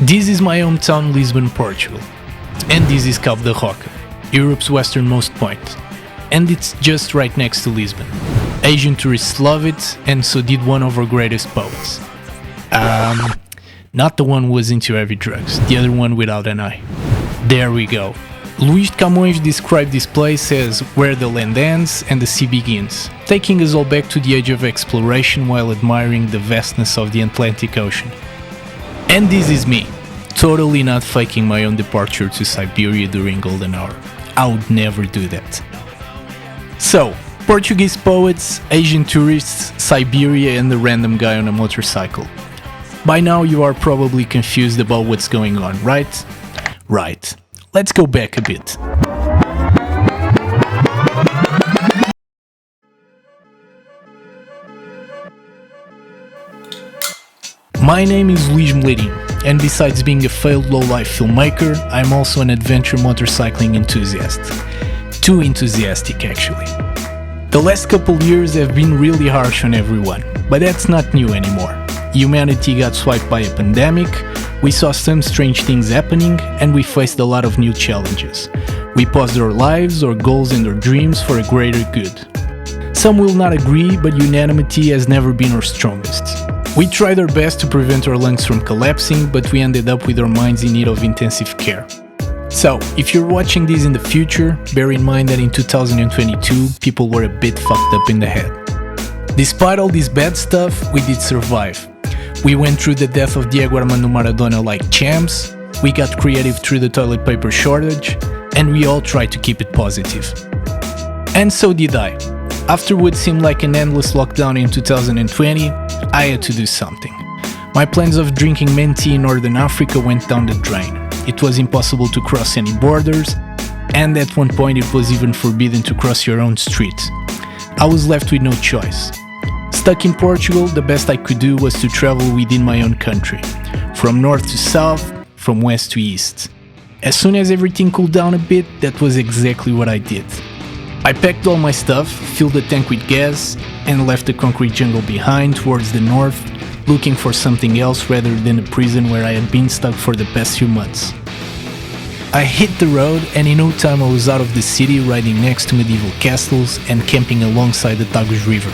This is my hometown Lisbon, Portugal. And this is Cabo da Roca, Europe's westernmost point. And it's just right next to Lisbon. Asian tourists love it, and so did one of our greatest poets. Not the one who was into heavy drugs, the other one without an eye. There we go. Luís de Camões described this place as where the land ends and the sea begins, taking us all back to the age of exploration while admiring the vastness of the Atlantic Ocean. And this is me, totally not faking my own departure to Siberia during golden hour. I would never do that. So, Portuguese poets, Asian tourists, Siberia, and a random guy on a motorcycle. By now you are probably confused about what's going on, right? Right. Let's go back a bit. My name is Luís Meleirinho, and besides being a failed low-life filmmaker, I'm also an adventure motorcycling enthusiast. Too enthusiastic, actually. The last couple years have been really harsh on everyone, but that's not new anymore. Humanity got swiped by a pandemic, we saw some strange things happening, and we faced a lot of new challenges. We paused our lives, our goals and our dreams for a greater good. Some will not agree, but unanimity has never been our strongest. We tried our best to prevent our lungs from collapsing, but we ended up with our minds in need of intensive care. So, if you're watching this in the future, bear in mind that in 2022, people were a bit fucked up in the head. Despite all this bad stuff, we did survive. We went through the death of Diego Armando Maradona like champs, we got creative through the toilet paper shortage, and we all tried to keep it positive. And so did I. After what seemed like an endless lockdown in 2020, I had to do something. My plans of drinking mint tea in Northern Africa went down the drain. It was impossible to cross any borders, and at one point it was even forbidden to cross your own street. I was left with no choice. Stuck in Portugal, the best I could do was to travel within my own country, from north to south, from west to east. As soon as everything cooled down a bit, that was exactly what I did. I packed all my stuff, filled the tank with gas, and left the concrete jungle behind towards the north, looking for something else rather than the prison where I had been stuck for the past few months. I hit the road, and in no time I was out of the city, riding next to medieval castles and camping alongside the Tagus River.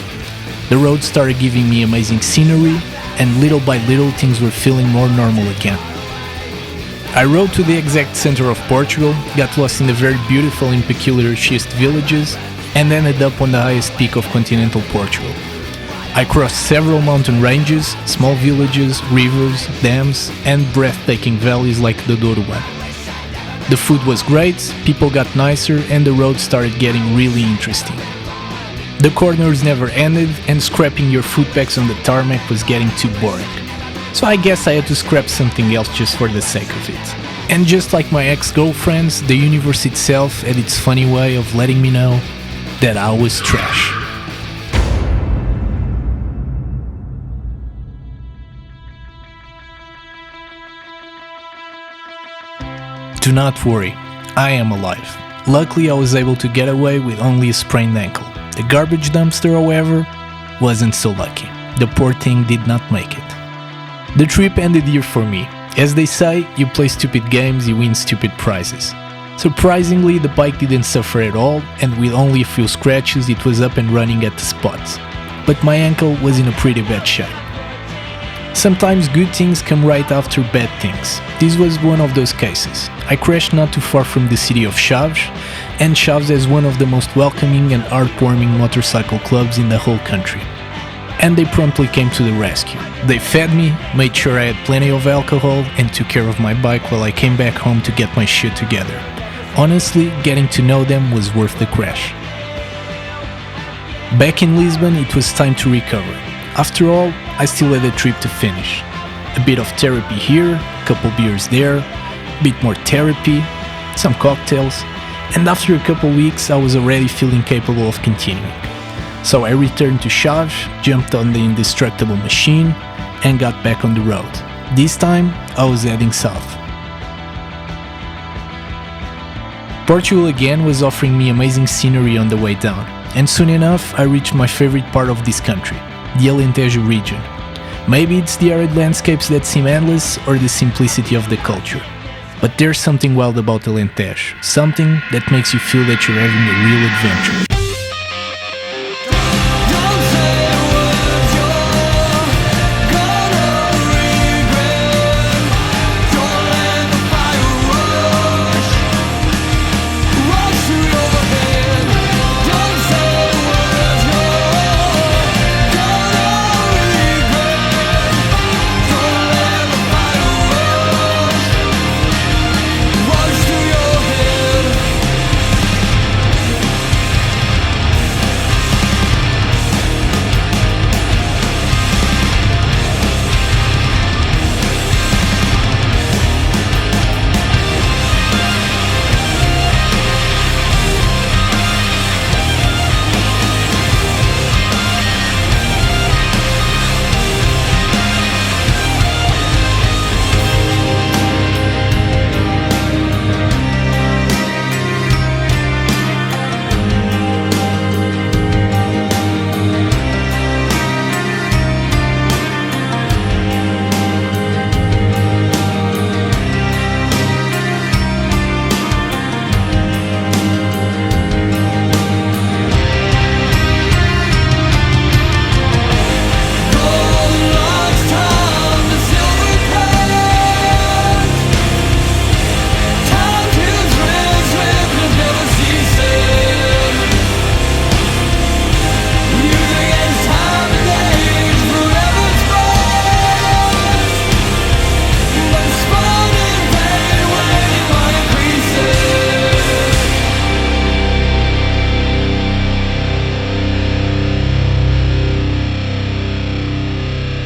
The road started giving me amazing scenery, and little by little things were feeling more normal again. I rode to the exact center of Portugal, got lost in the very beautiful and peculiar schist villages, and ended up on the highest peak of continental Portugal. I crossed several mountain ranges, small villages, rivers, dams, and breathtaking valleys like the Douro one. The food was great, people got nicer, and the road started getting really interesting. The corners never ended, and scrapping your food packs on the tarmac was getting too boring. So I guess I had to scrap something else just for the sake of it. And just like my ex-girlfriends, the universe itself had its funny way of letting me know that I was trash. Do not worry, I am alive. Luckily I was able to get away with only a sprained ankle. The garbage dumpster, however, wasn't so lucky. The poor thing did not make it. The trip ended here for me. As they say, you play stupid games, you win stupid prizes. Surprisingly, the bike didn't suffer at all, and with only a few scratches it was up and running at the spot. But my ankle was in a pretty bad shape. Sometimes good things come right after bad things. This was one of those cases. I crashed not too far from the city of Chaves, and Chaves is one of the most welcoming and heartwarming motorcycle clubs in the whole country. And they promptly came to the rescue. They fed me, made sure I had plenty of alcohol, and took care of my bike while I came back home to get my shit together. Honestly, getting to know them was worth the crash. Back in Lisbon, it was time to recover. After all, I still had a trip to finish. A bit of therapy here, a couple beers there, a bit more therapy, some cocktails, and after a couple weeks I was already feeling capable of continuing. So I returned to Chaves, jumped on the indestructible machine, and got back on the road. This time, I was heading south. Portugal again was offering me amazing scenery on the way down, and soon enough I reached my favorite part of this country, the Alentejo region. Maybe it's the arid landscapes that seem endless or the simplicity of the culture. But there's something wild about Alentejo, something that makes you feel that you're having a real adventure.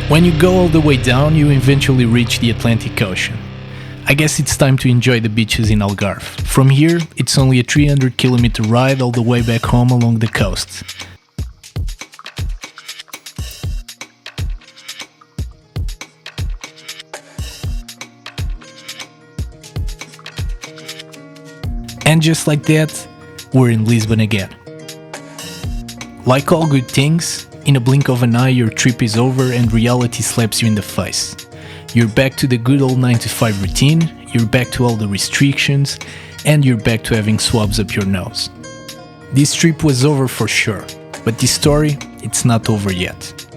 When you go all the way down, you eventually reach the Atlantic Ocean. I guess it's time to enjoy the beaches in Algarve. From here, it's only a 300-kilometer ride all the way back home along the coast. And just like that, we're in Lisbon again. Like all good things, in a blink of an eye your trip is over and reality slaps you in the face. You're back to the good old 9-to-5 routine, you're back to all the restrictions, and you're back to having swabs up your nose. This trip was over for sure, but this story, it's not over yet.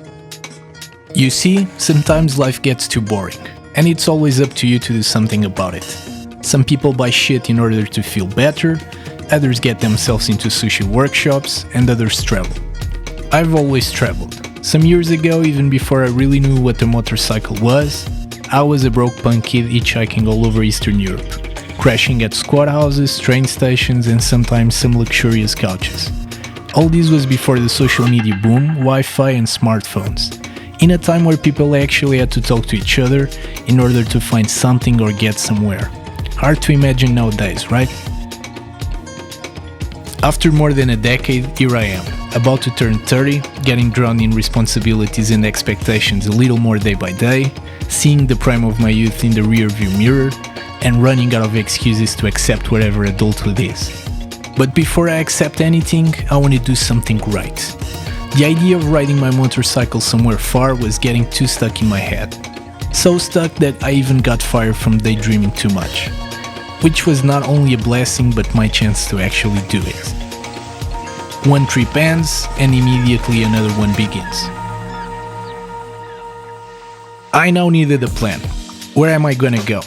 You see, sometimes life gets too boring, and it's always up to you to do something about it. Some people buy shit in order to feel better, others get themselves into sushi workshops, and others travel. I've always traveled. Some years ago, even before I really knew what a motorcycle was, I was a broke punk kid hitchhiking all over Eastern Europe, crashing at squat houses, train stations, and sometimes some luxurious couches. All this was before the social media boom, Wi-Fi and smartphones, in a time where people actually had to talk to each other in order to find something or get somewhere. Hard to imagine nowadays, right? After more than a decade, here I am, about to turn 30, getting drawn in responsibilities and expectations a little more day by day, seeing the prime of my youth in the rearview mirror, and running out of excuses to accept whatever adulthood is. But before I accept anything, I want to do something right. The idea of riding my motorcycle somewhere far was getting too stuck in my head. So stuck that I even got fired from daydreaming too much. Which was not only a blessing but my chance to actually do it. One trip ends and immediately another one begins. I now needed a plan. Where am I gonna go?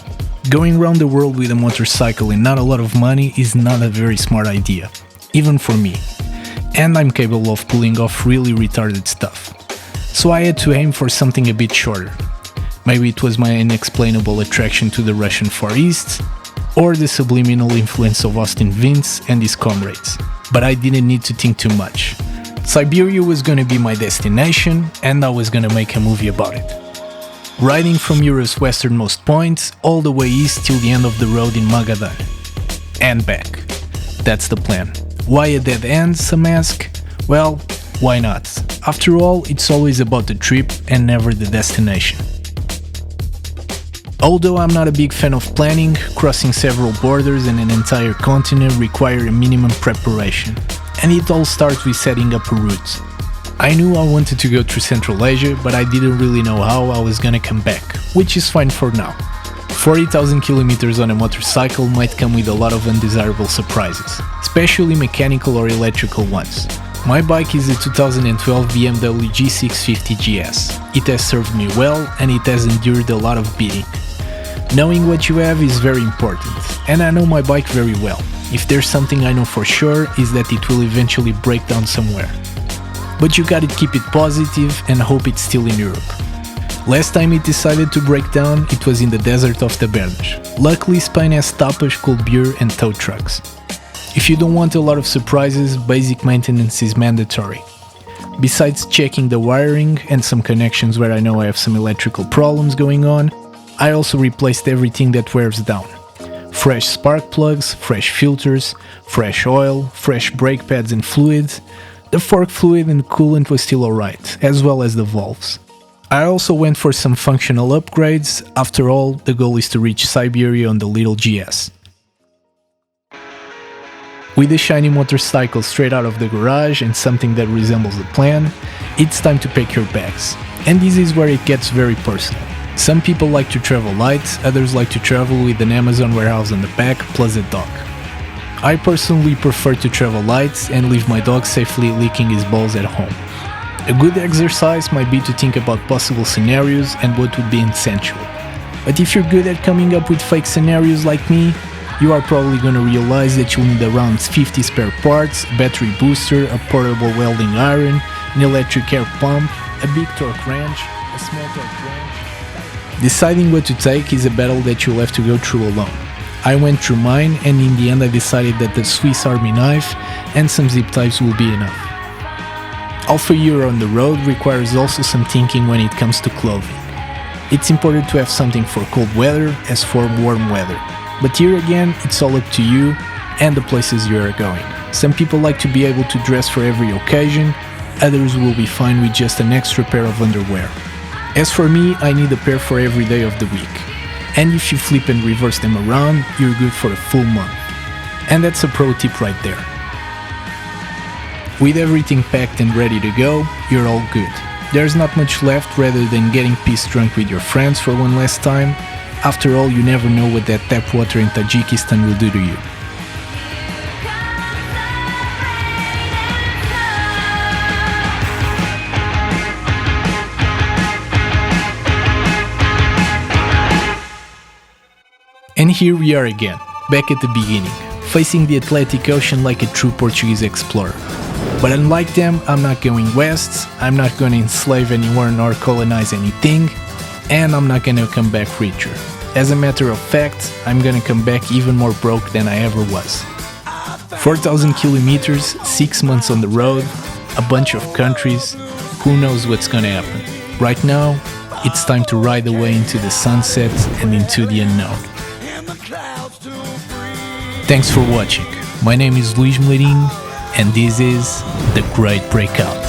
Going around the world with a motorcycle and not a lot of money is not a very smart idea, even for me. And I'm capable of pulling off really retarded stuff. So I had to aim for something a bit shorter. Maybe it was my unexplainable attraction to the Russian Far East, or the subliminal influence of Austin Vince and his comrades. But I didn't need to think too much. Siberia was gonna be my destination, and I was gonna make a movie about it. Riding from Europe's westernmost points all the way east till the end of the road in Magadan. And back. That's the plan. Why a dead end, some ask? Well, why not? After all, it's always about the trip and never the destination. Although I'm not a big fan of planning, crossing several borders and an entire continent require a minimum preparation, and it all starts with setting up a route. I knew I wanted to go through Central Asia, but I didn't really know how I was gonna come back, which is fine for now. 40,000 kilometers on a motorcycle might come with a lot of undesirable surprises, especially mechanical or electrical ones. My bike is a 2012 BMW G650 GS. It has served me well and it has endured a lot of beating. Knowing what you have is very important, and I know my bike very well. If there's something I know for sure is that it will eventually break down somewhere. But you gotta keep it positive and hope it's still in Europe. Last time it decided to break down, it was in the desert of Tabernas. Luckily, Spain has tapas, cold beer and tow trucks. If you don't want a lot of surprises, basic maintenance is mandatory. Besides checking the wiring and some connections where I know I have some electrical problems going on, I also replaced everything that wears down. Fresh spark plugs, fresh filters, fresh oil, fresh brake pads and fluids. The fork fluid and coolant was still alright, as well as the valves. I also went for some functional upgrades. After all, the goal is to reach Siberia on the little GS. With a shiny motorcycle straight out of the garage and something that resembles a plan, it's time to pack your bags. And this is where it gets very personal. Some people like to travel light, others like to travel with an Amazon warehouse on the back plus a dog. I personally prefer to travel light and leave my dog safely licking his balls at home. A good exercise might be to think about possible scenarios and what would be essential. But if you're good at coming up with fake scenarios like me, you are probably going to realize that you'll need around 50 spare parts, a battery booster, a portable welding iron, an electric air pump, a big torque wrench, a small torque wrench. Deciding what to take is a battle that you'll have to go through alone. I went through mine and in the end I decided that the Swiss Army knife and some zip ties will be enough. Half a year on the road requires also some thinking when it comes to clothing. It's important to have something for cold weather as for warm weather. But here again, it's all up to you and the places you are going. Some people like to be able to dress for every occasion, others will be fine with just an extra pair of underwear. As for me, I need a pair for every day of the week. And if you flip and reverse them around, you're good for a full month. And that's a pro tip right there. With everything packed and ready to go, you're all good. There's not much left rather than getting pissed drunk with your friends for one last time. After all, you never know what that tap water in Tajikistan will do to you. And here we are again, back at the beginning, facing the Atlantic Ocean like a true Portuguese explorer. But unlike them, I'm not going west, I'm not going to enslave anyone or colonize anything, and I'm not going to come back richer. As a matter of fact, I'm going to come back even more broke than I ever was. 4,000 kilometers, 6 months on the road, a bunch of countries, who knows what's going to happen. Right now, it's time to ride away into the sunset and into the unknown. Thanks for watching. My name is Luís Meleirinho, and this is The Great Breakout.